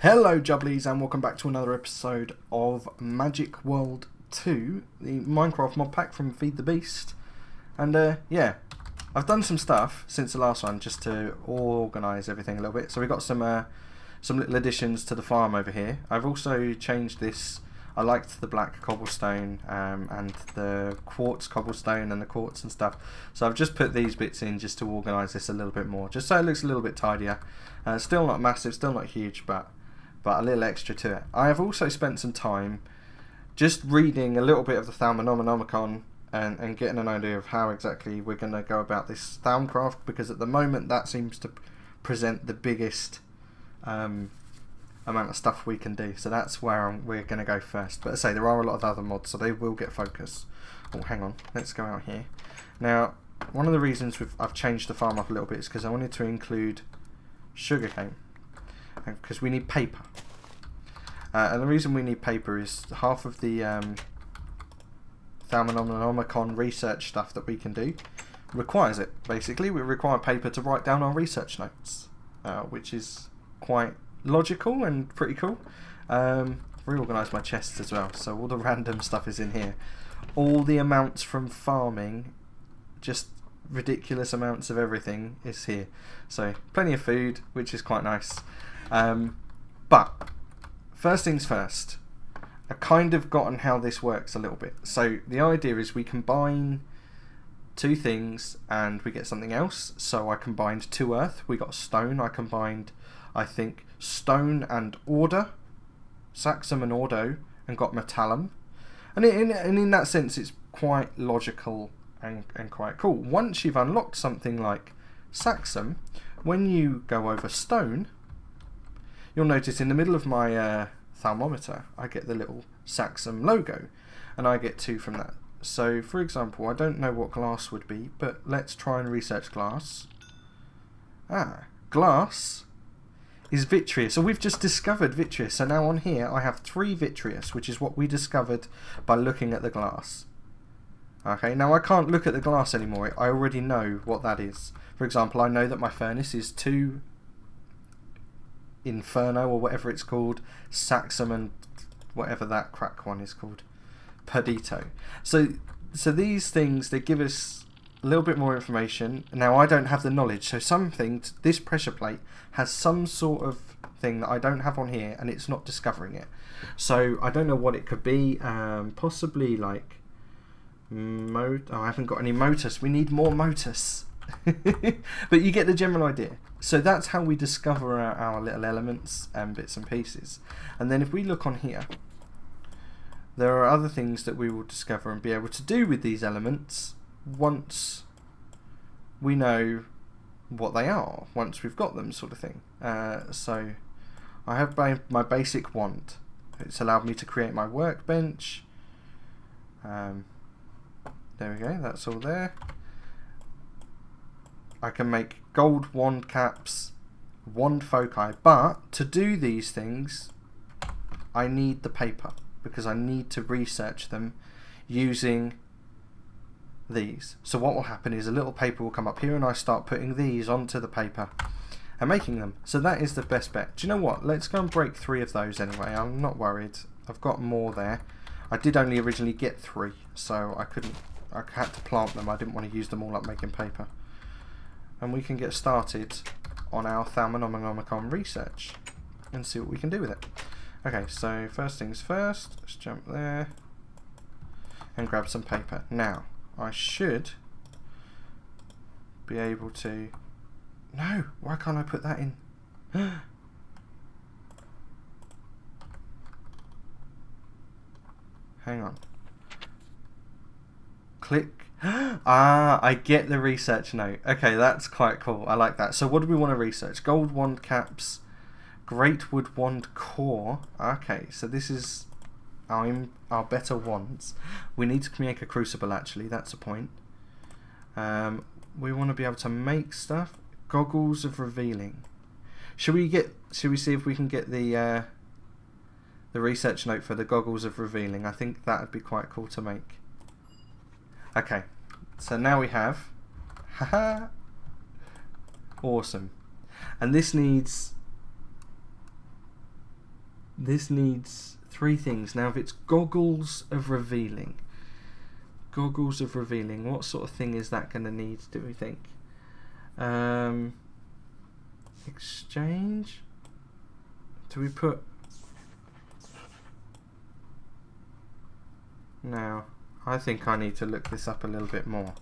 Hello Jubblies and welcome back to another episode of Magic World 2, the Minecraft mod pack from Feed the Beast. And yeah, I've done some stuff since the last one just to organise everything a little bit. So we got some little additions to the farm over here. I've also changed this. I liked the black cobblestone and the quartz cobblestone and the quartz and stuff. So I've just put these bits in just to organise this a little bit more, just so it looks a little bit tidier. Still not massive, still not huge, but a little extra to it. I have also spent some time just reading a little bit of the Thalmonomicon and getting an idea of how exactly we're going to go about this Thalmcraft, because at the moment that seems to present the biggest amount of stuff we can do. So that's where we're going to go first. But as I say, there are a lot of other mods, so they will get focus. Oh, hang on. Let's go out here. Now, one of the reasons I've changed the farm up a little bit is because I wanted to include sugarcane, because we need paper. And the reason we need paper is half of the Thalmonomicon research stuff that we can do requires it. Basically, we require paper to write down our research notes, which is quite logical and pretty cool. Reorganised my chests as well, so all the random stuff is in here. All the amounts from farming, just ridiculous amounts of everything is here. So plenty of food, which is quite nice. But first things first, I've kind of gotten how this works a little bit. So the idea is we combine two things and we get something else. So I combined 2 earth, we got stone. I combined, I think, stone and order, saxum and ordo, and got metallum. And in that sense, it's quite logical and quite cool. Once you've unlocked something like saxum, when you go over stone, you'll notice in the middle of my thermometer, I get the little saxum logo, and I get 2 from that. So, for example, I don't know what glass would be, but let's try and research glass. Glass is vitreous. So we've just discovered vitreous. So now on here, I have 3 vitreous, which is what we discovered by looking at the glass. Okay, now I can't look at the glass anymore. I already know what that is. For example, I know that my furnace is 2 Inferno, or whatever it's called, saxum and whatever that crack one is called, perdito. So these things, they give us a little bit more information. Now I don't have the knowledge, so this pressure plate has some sort of thing that I don't have on here, and it's not discovering it. So I don't know what it could be. Possibly like I haven't got any motus. We need more motus. But you get the general idea. So that's how we discover our little elements and bits and pieces. And then if we look on here, there are other things that we will discover and be able to do with these elements once we know what they are, once we've got them, sort of thing. So I have my basic wand. It's allowed me to create my workbench. There we go, that's all there. I can make gold wand caps, wand foci, but to do these things I need the paper, because I need to research them using these. So what will happen is a little paper will come up here and I start putting these onto the paper and making them. So that is the best bet. Do you know what? Let's go and break 3 of those anyway. I'm not worried. I've got more there. I did only originally get 3, so I had to plant them. I didn't want to use them all up making paper. And we can get started on our Thalmonomicon research and see what we can do with it. Okay, so first things first, let's jump there and grab some paper. Now, I should be able to... No, why can't I put that in? Hang on. Click. I get the research note. Okay, that's quite cool. I like that. So what do we want to research? Gold wand caps, great wood wand core. Okay, so this is our better wands. We need to make a crucible, actually. That's a point. We want to be able to make stuff. Goggles of revealing. Should we see if we can get the research note for the goggles of revealing? I think that would be quite cool to make. Okay, so now we have, haha, awesome. And this needs This needs 3 things. Now, if it's goggles of revealing. Goggles of revealing. What sort of thing is that going to need, do we think? Exchange? Do we put... Now, I think I need to look this up a little bit more.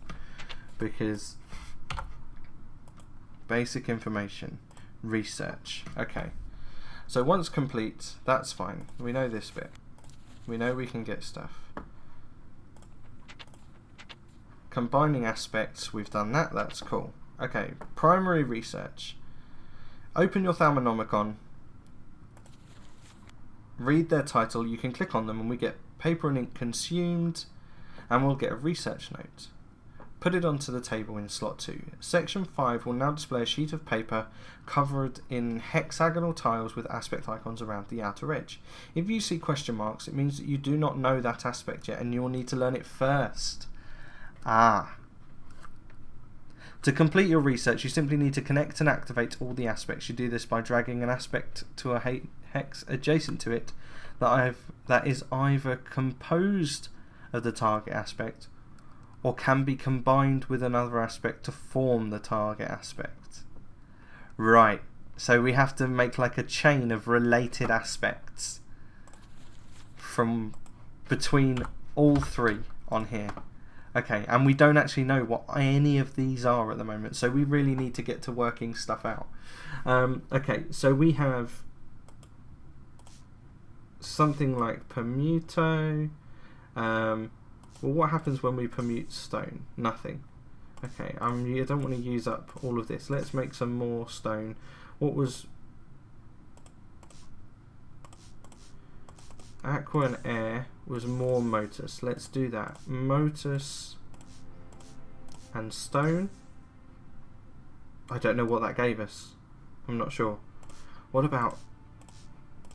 Because... Basic information. Research. Okay. So once complete, that's fine. We know this bit. We know we can get stuff. Combining aspects, we've done that. That's cool. Okay. Primary research. Open your Thermonomicon. Read their title. You can click on them and we get paper and ink consumed. And we'll get a research note. Put it onto the table in slot 2. Section 5 will now display a sheet of paper covered in hexagonal tiles with aspect icons around the outer edge. If you see question marks, it means that you do not know that aspect yet and you'll need to learn it first. To complete your research, you simply need to connect and activate all the aspects. You do this by dragging an aspect to a hex adjacent to it that is either composed of the target aspect or can be combined with another aspect to form the target aspect. Right, so we have to make like a chain of related aspects from between all 3 on here. Okay, and we don't actually know what any of these are at the moment, so we really need to get to working stuff out. Okay, so we have something like permuto. Well, what happens when we permute stone? Nothing. Okay, I don't want to use up all of this. Let's make some more stone. What was... Aqua and air was more motus. Let's do that. Motus and stone. I don't know what that gave us. I'm not sure. What about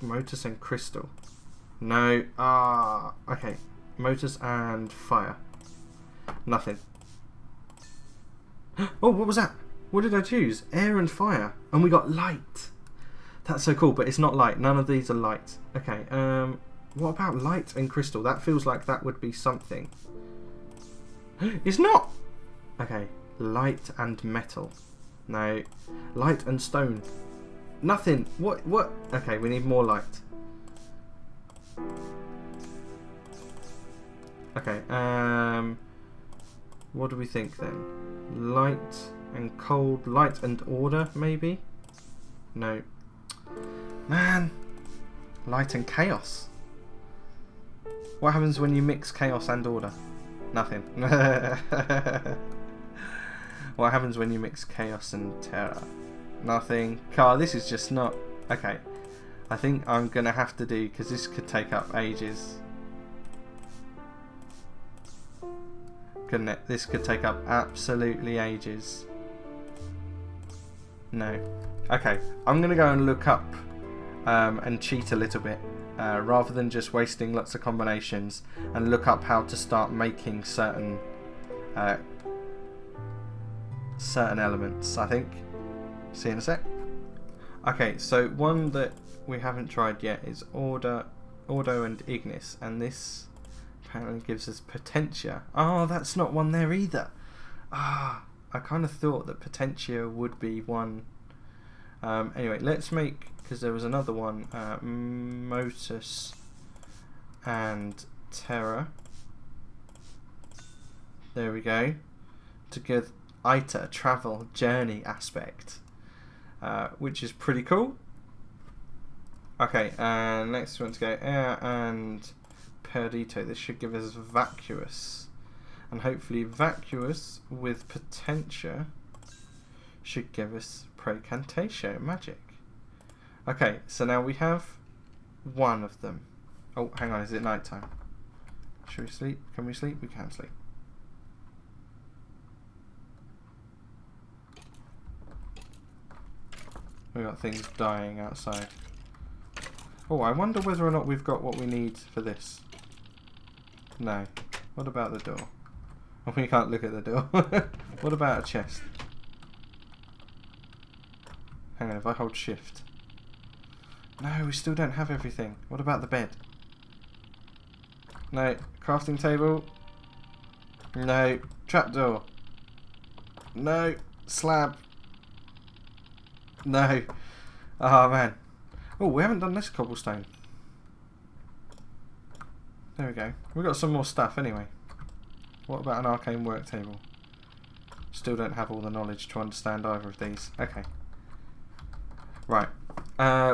motus and crystal? No. Okay. Motus and fire. Nothing. Oh, what was that? What did I choose? Air and fire. And we got light. That's so cool, but it's not light. None of these are light. Okay, what about light and crystal? That feels like that would be something. It's not! Okay, light and metal. No. Light and stone. Nothing. What? Okay, we need more light. Okay, what do we think then? Light and cold, light and order, maybe? No. Man! Light and chaos. What happens when you mix chaos and order? Nothing. What happens when you mix chaos and terror? Nothing. Car, this is just not... Okay. I think I'm going to have to do, because this could take up ages. Couldn't it? This could take up absolutely ages. No. Okay, I'm going to go and look up and cheat a little bit. Rather than just wasting lots of combinations, and look up how to start making certain elements, I think. See you in a sec. Okay, so one that we haven't tried yet is Ordo and Ignis, and this apparently gives us Potentia. Oh, that's not one there either. I kind of thought that Potentia would be one. Anyway, let's make, because there was another one, Motus and Terra. There we go. To give Ita travel journey aspect, which is pretty cool. Okay, and next we want to go air and Perdito. This should give us vacuous, and hopefully vacuous with Potentia should give us Precantatio magic. Okay, so now we have one of them. Oh, hang on, is it night time? Should we sleep? Can we sleep? We can sleep. We got things dying outside. Oh, I wonder whether or not we've got what we need for this. No. What about the door? Oh, we can't look at the door. What about a chest? Hang on, if I hold shift. No, we still don't have everything. What about the bed? No. Crafting table. No. Trapdoor. No. Slab. No. Oh, man. Oh, we haven't done this cobblestone. There we go. We've got some more stuff anyway. What about an arcane work table? Still don't have all the knowledge to understand either of these. Okay. Right.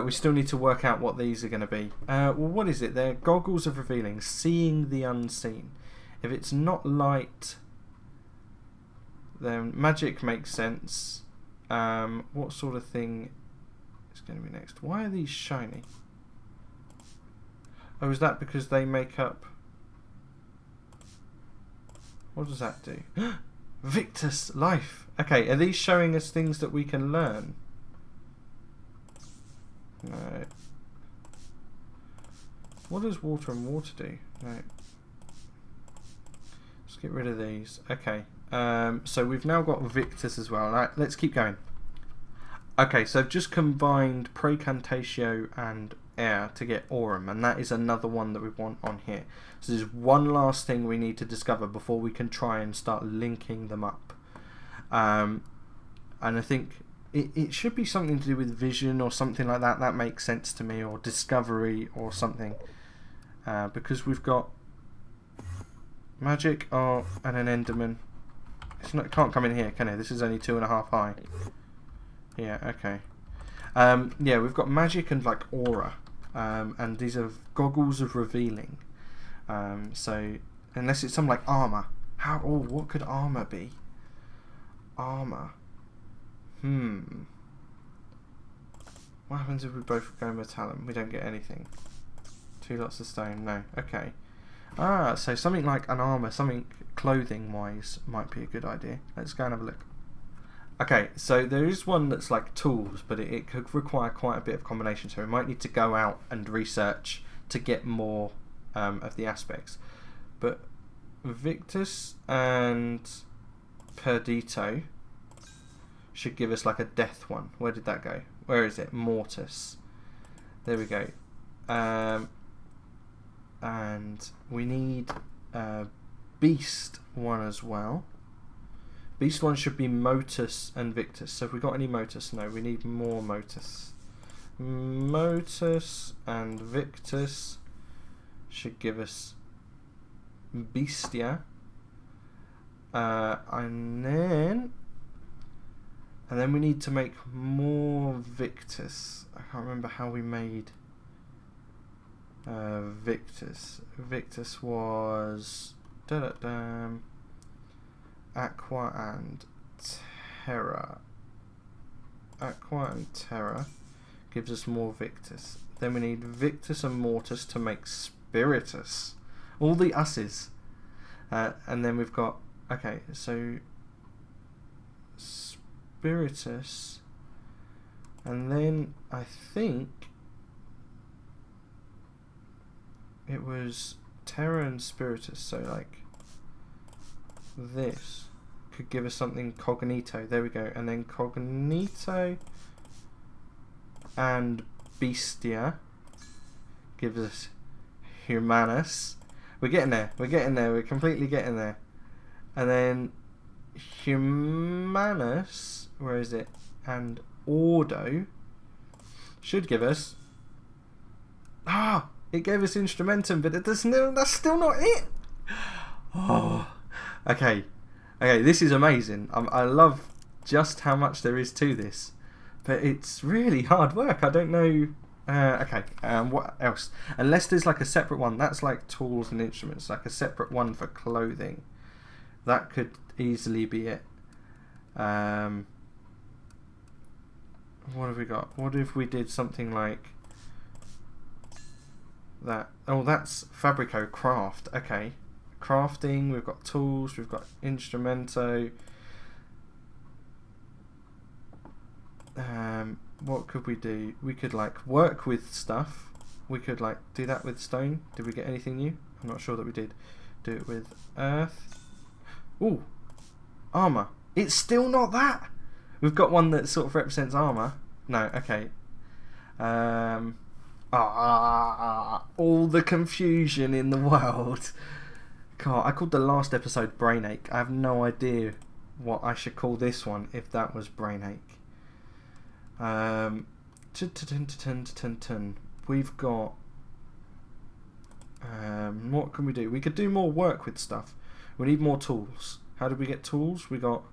We still need to work out what these are going to be. Well, what is it? They're goggles of revealing. Seeing the unseen. If it's not light, then magic makes sense. What sort of thing is going to be next? Why are these shiny? Oh, is that because they make up... What does that do? Victus life. Okay, are these showing us things that we can learn? No. What does water and water do? No. Let's get rid of these. Okay. So we've now got Victus as well. Right, let's keep going. Okay, so I've just combined Precantatio and Air to get Aurum, and that is another one that we want on here. So there's one last thing we need to discover before we can try and start linking them up. And I think it should be something to do with vision or something like that. That makes sense to me, or discovery or something. Because we've got magic, art, and an Enderman. It can't come in here, can it? This is only 2.5 high. Yeah, okay. Yeah, we've got magic and like aura, and these are goggles of revealing. So unless it's some like armor, what could armor be? Armor. What happens if we both go metallum? We don't get anything. 2 lots of stone. No. Okay. So something like an armor, something clothing wise, might be a good idea. Let's go and have a look. Okay, so there is one that's like tools, but it could require quite a bit of combination, so we might need to go out and research to get more of the aspects. But Victus and Perdito should give us like a death one. Where did that go? Where is it? Mortis. There we go. And we need Beast one as well. Beast one should be Motus and Victus. So have we got any Motus? No, we need more Motus. Motus and Victus should give us Beastia. And then we need to make more Victus. I can't remember how we made Victus. Victus was Aqua and Terra. Aqua and Terra gives us more Victus. Then we need Victus and Mortis to make Spiritus. All the us's. And then we've got... Okay, so... Spiritus. And then I think... it was Terra and Spiritus. So like... this could give us something Cognito. There we go. And then Cognito and Beastia gives us Humanus. We're getting there. We're getting there. We're completely getting there. And then Humanus, where is it? And Ordo should give us... it gave us Instrumentum, but it doesn't. That's still not it. Okay, this is amazing. I love just how much there is to this, but it's really hard work. I don't know. What else? Unless there's like a separate one. That's like tools and instruments. Like a separate one for clothing. That could easily be it. What have we got? What if we did something like that? Oh, that's Fabrico Craft. Okay. Crafting, we've got tools, we've got Instrumento. What could we do? We could like work with stuff. We could like do that with stone. Did we get anything new? I'm not sure that we did. Do it with earth. Ooh, armor. It's still not that. We've got one that sort of represents armor. No, okay. All the confusion in the world. God, I called the last episode Brain Ache. I have no idea what I should call this one if that was Brain Ache. We've got... what can we do? We could do more work with stuff. We need more tools. How did we get tools? We got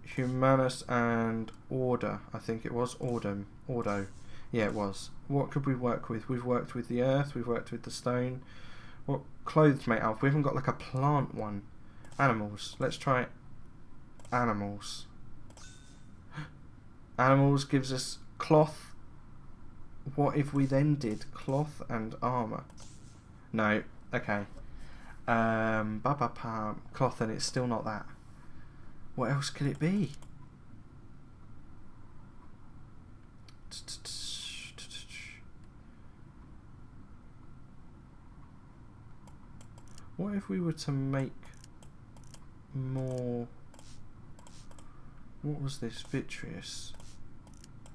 Humanus and Order. I think it was Ordo. Yeah, it was. What could we work with? We've worked with the earth. We've worked with the stone. What clothes made out of? We haven't got like a plant one. Animals. Let's try animals. Animals gives us cloth. What if we then did cloth and armor? No. Okay. Cloth, and it's still not that. What else could it be? What if we were to make more... What was this? Vitreous.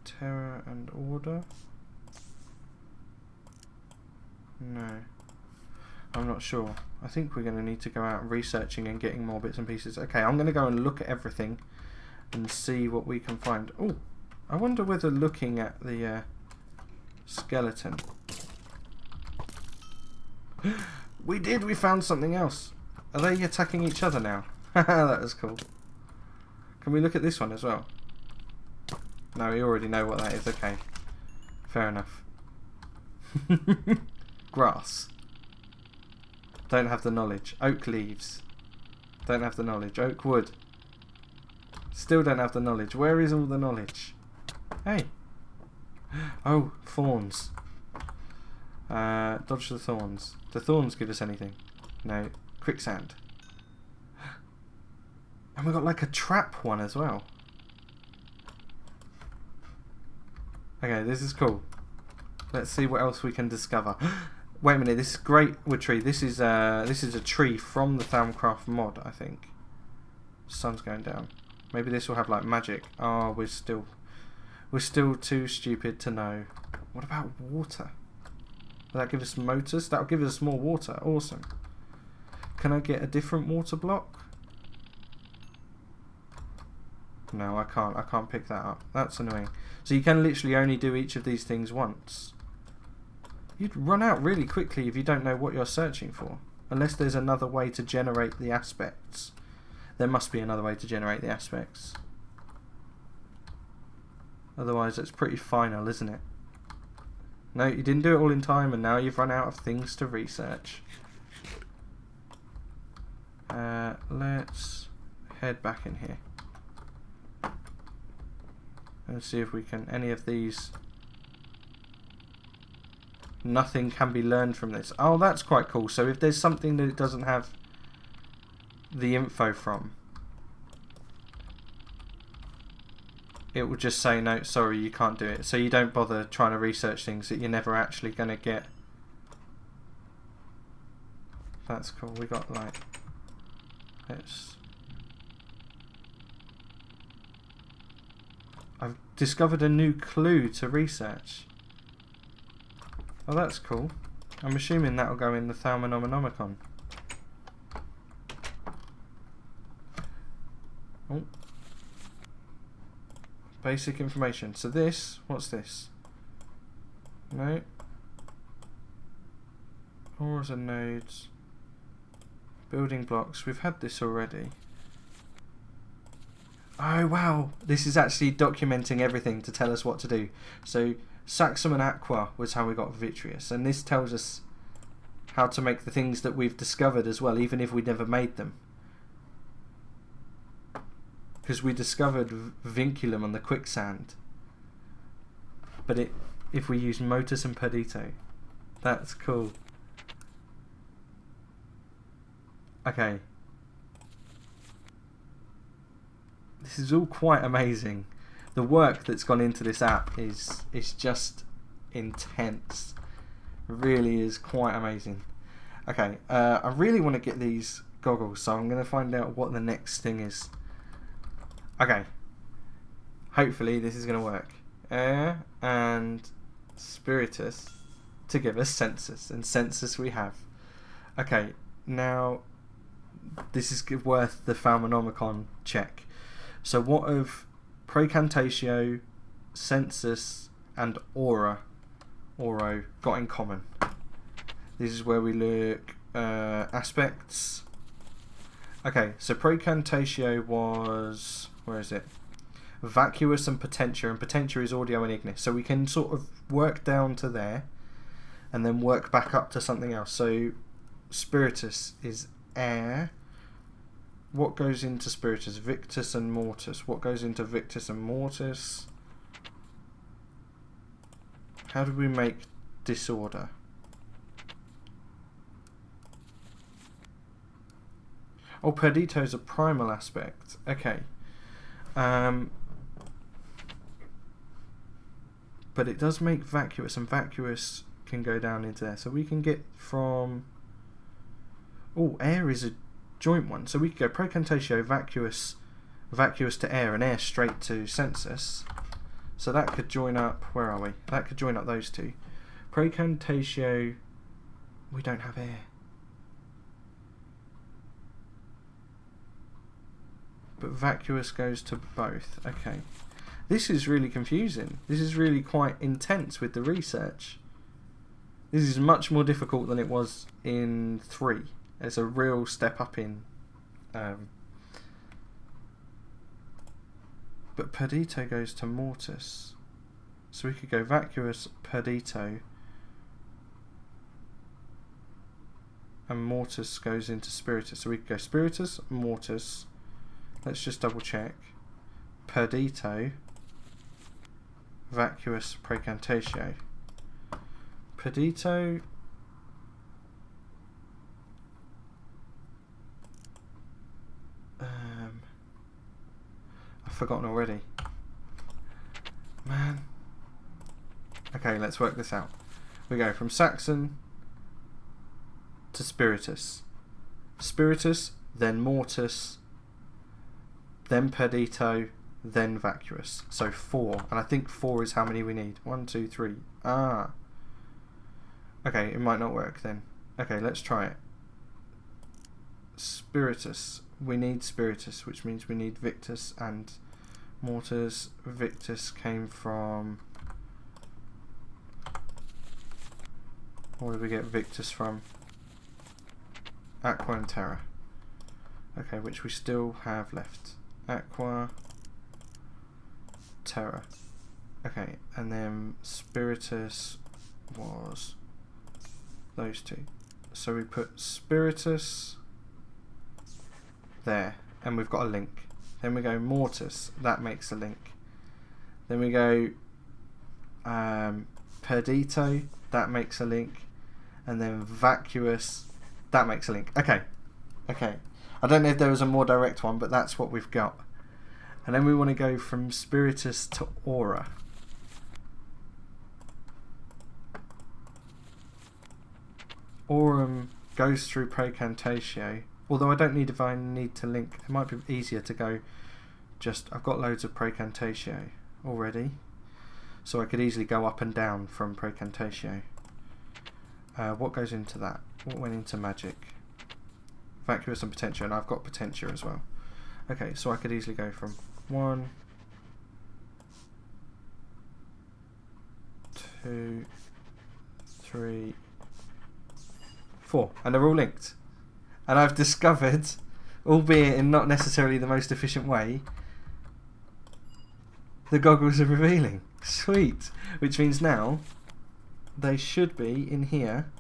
Terror and Order? No. I'm not sure. I think we're going to need to go out researching and getting more bits and pieces. Okay, I'm going to go and look at everything and see what we can find. Oh, I wonder whether looking at the skeleton... We found something else. Are they attacking each other now? That was cool. Can we look at this one as well? No, we already know what that is. Okay. Fair enough. Grass. Don't have the knowledge. Oak leaves. Don't have the knowledge. Oak wood. Still don't have the knowledge. Where is all the knowledge? Hey. Oh, thorns. Dodge the thorns. Do thorns give us anything? No. Quicksand. And we got like a trap one as well. Okay, this is cool. Let's see what else we can discover. Wait a minute, this is great wood tree. This is a tree from the Thaumcraft mod, I think. Sun's going down. Maybe this will have like magic. Oh, we're still too stupid to know. What about water? Will that give us motors? That'll give us more water. Awesome. Can I get a different water block? No, I can't. I can't pick that up. That's annoying. So you can literally only do each of these things once. You'd run out really quickly if you don't know what you're searching for. Unless there's another way to generate the aspects. There must be another way to generate the aspects. Otherwise it's pretty final, isn't it? No, you didn't do it all in time and now you've run out of things to research. Let's head back in here. And see if we can... Any of these... Nothing can be learned from this. Oh, that's quite cool. So if there's something that it doesn't have the info from, it will just say, no, sorry, you can't do it. So you don't bother trying to research things that you're never actually going to get. That's cool. We got like... Let's... I've discovered a new clue to research. Oh, that's cool. I'm assuming that'll go in the Thaumonomicon. Oh. Basic information. So this, what's this? No. Auras and nodes. Building blocks. We've had this already. Oh wow, this is actually documenting everything to tell us what to do. So Saxum and Aqua was how we got Vitreous, and this tells us how to make the things that we've discovered as well, even if we never made them. Because we discovered Vinculum on the quicksand, but if we use Motus and Perdito, that's cool. Okay. This is all quite amazing. The work that's gone into this app is just intense. It really is quite amazing. Okay, I really want to get these goggles, so I'm going to find out what the next thing is. Okay. Hopefully this is going to work. And Spiritus to give us Census, and Census we have. Okay, now this is worth the Falmonomicon check. So what of Precantatio, Census, and Oro got in common? This is where we look aspects. Okay, so Precantatio was, where is it? Vacuous and Potentia, and Potentia is Audio and Ignis. So we can sort of work down to there and then work back up to something else. So Spiritus is air. What goes into Spiritus? Victus and Mortis. What goes into Victus and Mortis? How do we make disorder? Oh, Perdito is a primal aspect. Okay. But it does make vacuous, and vacuous can go down into there. So we can get from... Oh, air is a joint one. So we could go Precantatio, vacuous to air, and air straight to Census. So that could join up... Where are we? That could join up those two. Precantatio... We don't have air. But vacuous goes to both. Okay. This is really confusing. This is really quite intense with the research. This is much more difficult than it was in 3. It's a real step up in... But Perdito goes to Mortis. So we could go vacuous, Perdito. And Mortis goes into Spiritus. So we could go Spiritus, Mortis. Let's just double check. Perdito, vacuous, Precantatio. Perdito. I've forgotten already. Man. Okay, let's work this out. We go from Saxon to Spiritus. Spiritus, then Mortis, then Perdito, then vacuous. So 4. And I think 4 is how many we need. 1, 2, 3. Ah. Okay, it might not work then. Okay, let's try it. Spiritus. We need Spiritus, which means we need Victus and Mortis. Victus came from... Where did we get Victus from? Aqua and Terra. Okay, which we still have left. Aqua, Terra. Okay, and then Spiritus was those two. So we put Spiritus there, and we've got a link. Then we go Mortis, that makes a link. Then we go Perdito, that makes a link. And then Vacuous, that makes a link. Okay, okay. I don't know if there was a more direct one, but that's what we've got. And then we want to go from Spiritus to Aura. Aurum goes through Precantatio. Although I don't need, if I need to link, it might be easier to go just, I've got loads of Precantatio already. So I could easily go up and down from Precantatio. What goes into that? What went into magic? Vacuous and Potentia, and I've got Potentia as well. Okay, so I could easily go from 1, 2, 3, 4, and they're all linked. And I've discovered, albeit in not necessarily the most efficient way, the goggles are revealing. Sweet! Which means now they should be in here.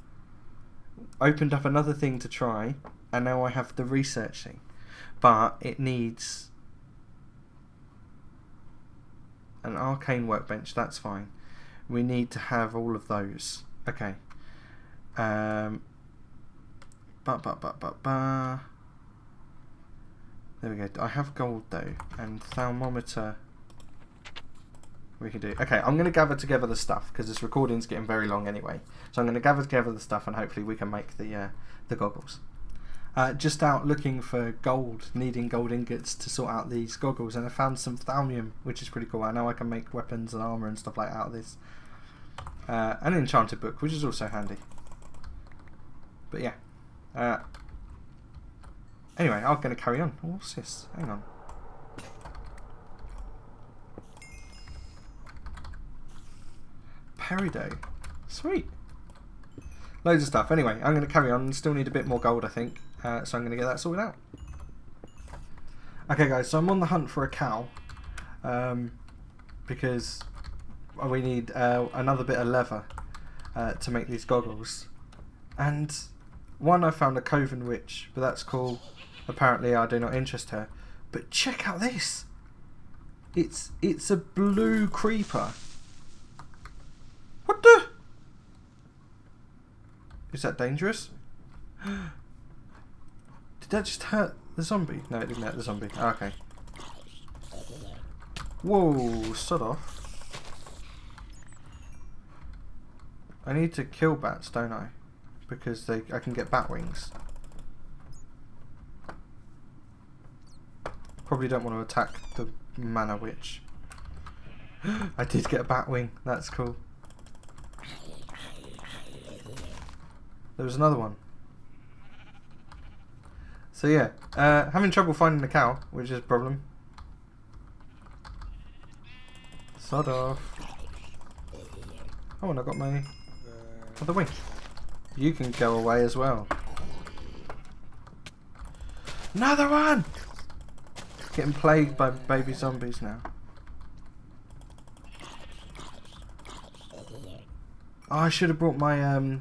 Opened up another thing to try, and now I have the research thing. But it needs an arcane workbench, that's fine. We need to have all of those. Okay. There we go. I have gold though, and thermometer we can do. Okay, I'm going to gather together the stuff because this recording's getting very long anyway. So I'm going to gather together the stuff and hopefully we can make the goggles. Just out looking for gold, needing gold ingots to sort out these goggles, and I found some thalmium, which is pretty cool. I know I can make weapons and armor and stuff like that out of this. an enchanted book, which is also handy. But yeah. Anyway, I'm going to carry on. What's this? Hang on. Periday. Sweet. Loads of stuff. Anyway, I'm going to carry on. Still need a bit more gold, I think. So I'm going to get that sorted out. Okay, guys. So I'm on the hunt for a cow. Because we need another bit of leather to make these goggles. And one, I found a Coven Witch, but that's cool. Apparently I do not interest her. But check out this. It's a blue creeper. What the? Is that dangerous? Did that just hurt the zombie? No, it didn't hurt the zombie. Oh, okay. Whoa, sod off. I need to kill bats, don't I? Because I can get bat wings. Probably don't want to attack the mana witch. I did get a bat wing. That's cool. There was another one. So yeah, having trouble finding the cow, which is a problem. Sod off. Oh, and I got my other wing. You can go away as well. Another one! Getting plagued by baby zombies now. Oh, I should have brought my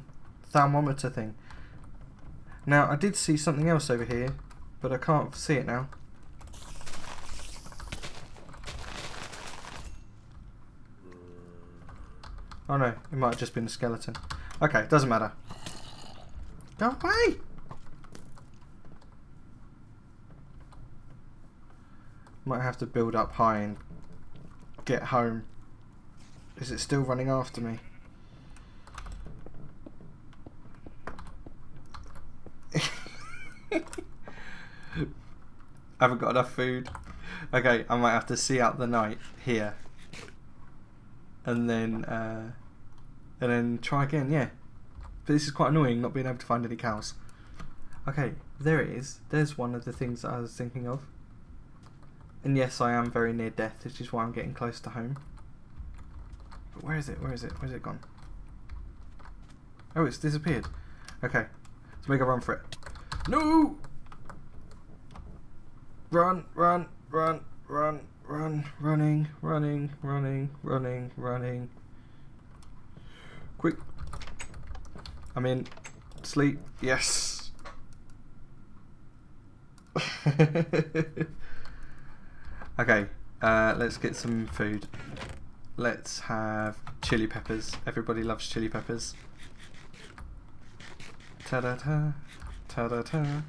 thermometer thing. Now, I did see something else over here, but I can't see it now. Oh no, it might have just been a skeleton. Okay, doesn't matter. Go away! Might have to build up high and get home. Is it still running after me? I haven't got enough food. Okay, I might have to see out the night here. And then try again, yeah. But this is quite annoying, not being able to find any cows. Okay, there it is. There's one of the things that I was thinking of. And yes, I am very near death, which is why I'm getting close to home. But where is it? Where is it? Where's it gone? Oh, it's disappeared. Okay, let's make a run for it. No! Run, run, run, run, run, running, running, running, running, running. Quick. I'm in. Sleep. Yes. Okay, let's get some food. Let's have chili peppers. Everybody loves chili peppers. Ta-da-ta, ta-da-ta.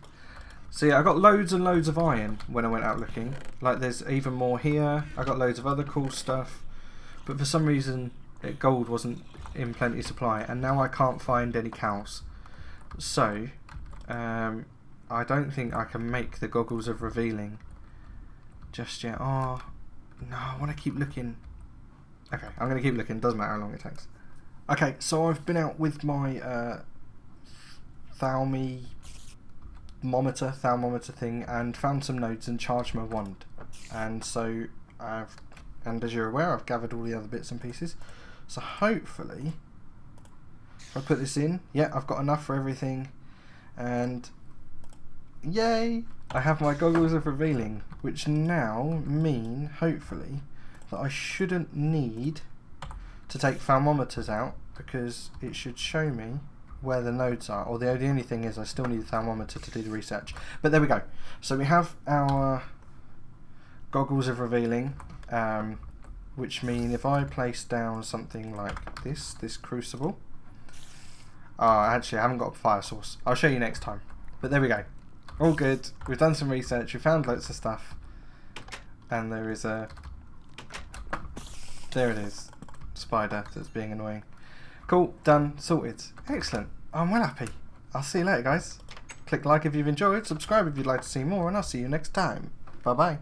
So yeah, I got loads and loads of iron when I went out looking. Like there's even more here. I got loads of other cool stuff. But for some reason, gold wasn't in plenty supply. And now I can't find any cows. So, I don't think I can make the goggles of revealing just yet. Oh, no, I want to keep looking. Okay, I'm going to keep looking. Doesn't matter how long it takes. Okay, so I've been out with my thermometer thing and found some nodes and charged my wand. And so and as you're aware, I've gathered all the other bits and pieces. So hopefully, if I put this in, yeah, I've got enough for everything. And yay! I have my goggles of revealing, which now mean, hopefully, that I shouldn't need to take thermometers out because it should show me where the nodes are. Or the only thing is I still need a thermometer to do the research. But there we go. So we have our goggles of revealing, which mean if I place down something like this crucible. Actually I haven't got a fire source. I'll show you next time. But there we go. All good. We've done some research. We found lots of stuff. And there is a... There it is. Spider that's being annoying. Cool. Done. Sorted. Excellent. I'm well happy. I'll see you later, guys. Click like if you've enjoyed. Subscribe if you'd like to see more. And I'll see you next time. Bye-bye.